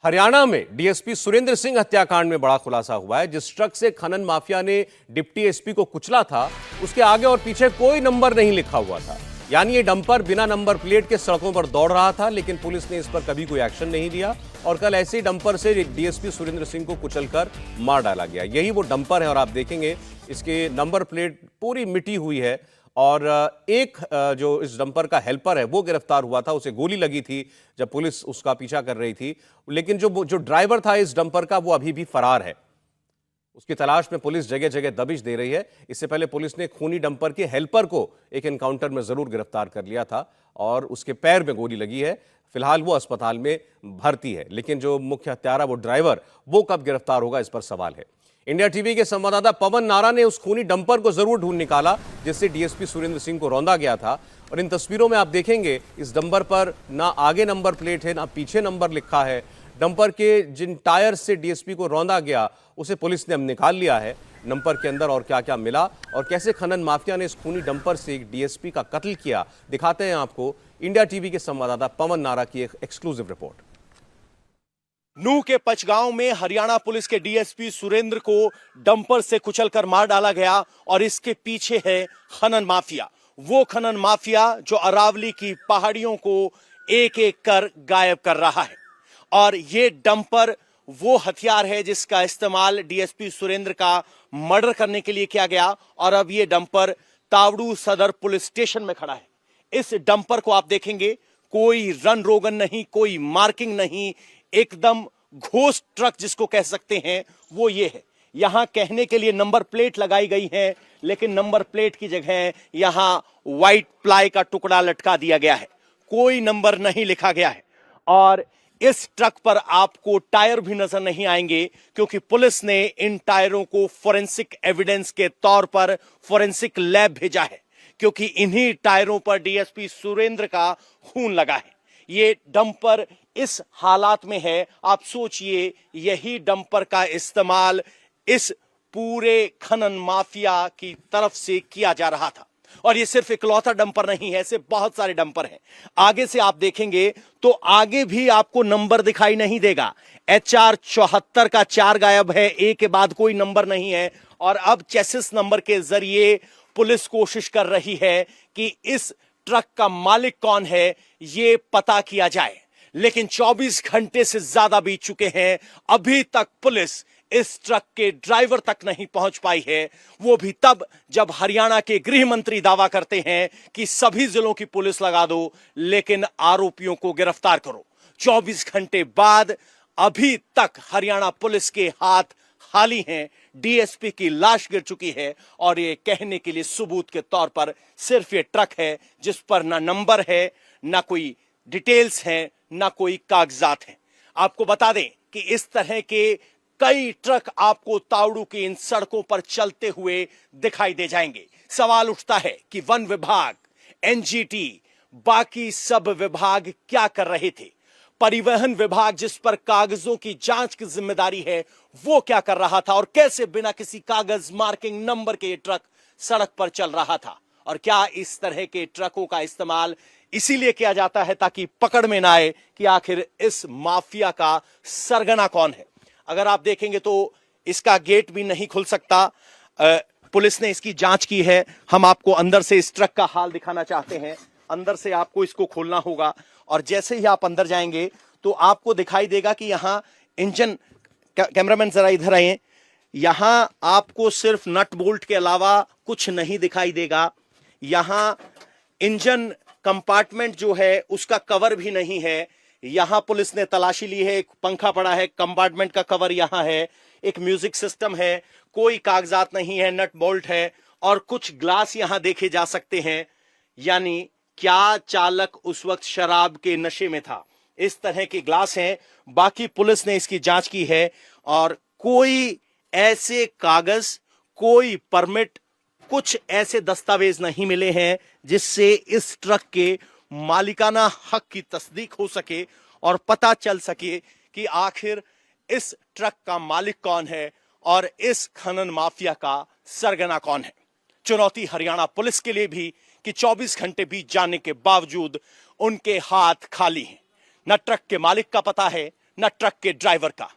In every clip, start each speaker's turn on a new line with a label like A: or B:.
A: हरियाणा में डीएसपी सुरेंद्र सिंह हत्याकांड में बड़ा खुलासा हुआ है। जिस ट्रक से खनन माफिया ने डिप्टी एसपी को कुचला था, उसके आगे और पीछे कोई नंबर नहीं लिखा हुआ था। यानी ये डंपर बिना नंबर प्लेट के सड़कों पर दौड़ रहा था, लेकिन पुलिस ने इस पर कभी कोई एक्शन नहीं लिया और कल ऐसे ही डंपर से डीएसपी सुरेंद्र सिंह को कुचलकर मार डाला गया। यही वो डंपर है और आप देखेंगे इसके नंबर प्लेट पूरी मिटी हुई है। और एक जो इस डंपर का हेल्पर है वो गिरफ्तार हुआ था, उसे गोली लगी थी जब पुलिस उसका पीछा कर रही थी। लेकिन जो ड्राइवर था इस डंपर का, वो अभी भी फरार है। उसकी तलाश में पुलिस जगह जगह दबिश दे रही है। इससे पहले पुलिस ने खूनी डंपर के हेल्पर को एक एनकाउंटर में जरूर गिरफ्तार कर लिया था और उसके पैर में गोली लगी है। फिलहाल वो अस्पताल में भर्ती है, लेकिन जो मुख्य हत्यारा वो ड्राइवर, वो कब गिरफ्तार होगा इस पर सवाल है। इंडिया टीवी के संवाददाता पवन नारा ने उस खूनी डंपर को जरूर ढूंढ निकाला जिससे डीएसपी सुरेंद्र सिंह को रौंदा गया था। और इन तस्वीरों में आप देखेंगे इस डंपर पर ना आगे नंबर प्लेट है ना पीछे नंबर लिखा है। डंपर के जिन टायर से डीएसपी को रौंदा गया उसे पुलिस ने अब निकाल लिया है। डंपर के अंदर और क्या क्या मिला और कैसे खनन माफिया ने इस खूनी डंपर से एक डीएसपी का कत्ल किया, दिखाते हैं आपको इंडिया टीवी के संवाददाता पवन नारा की एक एक्सक्लूसिव रिपोर्ट।
B: नूह के पचगांव में हरियाणा पुलिस के डीएसपी सुरेंद्र को डंपर से कुचलकर मार डाला गया और इसके पीछे है खनन माफिया। वो खनन माफिया जो अरावली की पहाड़ियों को एक एक कर गायब कर रहा है। और ये डंपर वो हथियार है जिसका इस्तेमाल डीएसपी सुरेंद्र का मर्डर करने के लिए किया गया और अब ये डंपर तावड़ू सदर पुलिस स्टेशन में खड़ा है। इस डंपर को आप देखेंगे, कोई रन रोगन नहीं, कोई मार्किंग नहीं, एकदम घोस्ट ट्रक जिसको कह सकते हैं वो ये है। यहां कहने के लिए नंबर प्लेट लगाई गई है, लेकिन नंबर प्लेट की जगह यहां व्हाइट प्लाई का टुकड़ा लटका दिया गया है, कोई नंबर नहीं लिखा गया है। और इस ट्रक पर आपको टायर भी नजर नहीं आएंगे क्योंकि पुलिस ने इन टायरों को फोरेंसिक एविडेंस के तौर पर फोरेंसिक लैब भेजा है, क्योंकि इन्हीं टायरों पर डीएसपी सुरेंद्र का खून लगा है। ये डंपर इस हालात में है, आप सोचिए यही डंपर का इस्तेमाल इस पूरे खनन माफिया की तरफ से किया जा रहा था। और ये सिर्फ इकलौता डंपर नहीं है, ऐसे बहुत सारे डंपर हैं। आगे से आप देखेंगे तो आगे भी आपको नंबर दिखाई नहीं देगा। HR 74 का 4 गायब है, ए के बाद कोई नंबर नहीं है। और अब चेसिस नंबर के जरिए पुलिस कोशिश कर रही है कि इस ट्रक का मालिक कौन है ये पता किया जाए, लेकिन 24 घंटे से ज्यादा बीत चुके हैं, अभी तक पुलिस इस ट्रक के ड्राइवर तक नहीं पहुंच पाई है। वो भी तब जब हरियाणा के गृह मंत्री दावा करते हैं कि सभी जिलों की पुलिस लगा दो लेकिन आरोपियों को गिरफ्तार करो। 24 घंटे बाद अभी तक हरियाणा पुलिस के हाथ खाली हैं। डीएसपी की लाश गिर चुकी है और ये कहने के लिए सबूत के तौर पर सिर्फ ये ट्रक है जिस पर ना नंबर है, ना कोई डिटेल्स हैं, ना कोई कागजात हैं। आपको बता दें कि इस तरह के कई ट्रक आपको तावड़ू की इन सड़कों पर चलते हुए दिखाई दे जाएंगे। सवाल उठता है कि वन विभाग, एनजीटी, बाकी सब विभाग क्या कर रहे थे? परिवहन विभाग जिस पर कागजों की जांच की जिम्मेदारी है वो क्या कर रहा था और कैसे बिना किसी कागज, मार्किंग, नंबर के ये ट्रक सड़क पर चल रहा था? और क्या इस तरह के ट्रकों का इस्तेमाल इसीलिए किया जाता है ताकि पकड़ में ना आए कि आखिर इस माफिया का सरगना कौन है? अगर आप देखेंगे तो इसका गेट भी नहीं खुल सकता। पुलिस ने इसकी जांच की है। हम आपको अंदर से इस ट्रक का हाल दिखाना चाहते हैं। अंदर से आपको इसको खोलना होगा और जैसे ही आप अंदर जाएंगे तो आपको दिखाई देगा कि यहां इंजन, कैमरामैन जरा इधर आइए, यहां आपको सिर्फ नट बोल्ट के अलावा कुछ नहीं दिखाई देगा। यहां इंजन कंपार्टमेंट जो है उसका कवर भी नहीं है। यहां पुलिस ने तलाशी ली है, एक पंखा पड़ा है, कंपार्टमेंट का कवर यहां है, एक म्यूजिक सिस्टम है, कोई कागजात नहीं है, नट बोल्ट है और कुछ ग्लास यहां देखे जा सकते हैं। यानी क्या चालक उस वक्त शराब के नशे में था? इस तरह के ग्लास हैं। बाकी पुलिस ने इसकी जांच की है और कोई ऐसे कागज, कोई परमिट, कुछ ऐसे दस्तावेज नहीं मिले हैं जिससे इस ट्रक के मालिकाना हक की तस्दीक हो सके और पता चल सके कि आखिर इस ट्रक का मालिक कौन है और इस खनन माफिया का सरगना कौन है। चुनौती हरियाणा पुलिस के लिए भी कि 24 घंटे बीत जाने के बावजूद उनके हाथ खाली हैं। न ट्रक के मालिक का पता है, न ट्रक के ड्राइवर का।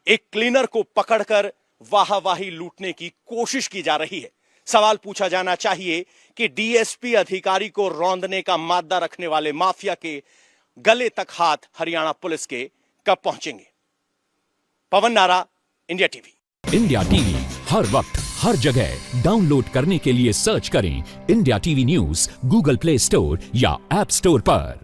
B: एक क्लीनर को पकड़कर वाहावाही लूटने की कोशिश की जा रही है। सवाल पूछा जाना चाहिए कि डीएसपी अधिकारी को रौंदने का मादा रखने वाले माफिया के गले तक हाथ हरियाणा पुलिस के कब पहुंचेंगे। पवन नारा, इंडिया टीवी।
C: इंडिया टीवी हर वक्त हर जगह डाउनलोड करने के लिए सर्च करें India TV news Google play store या ऐप स्टोर पर।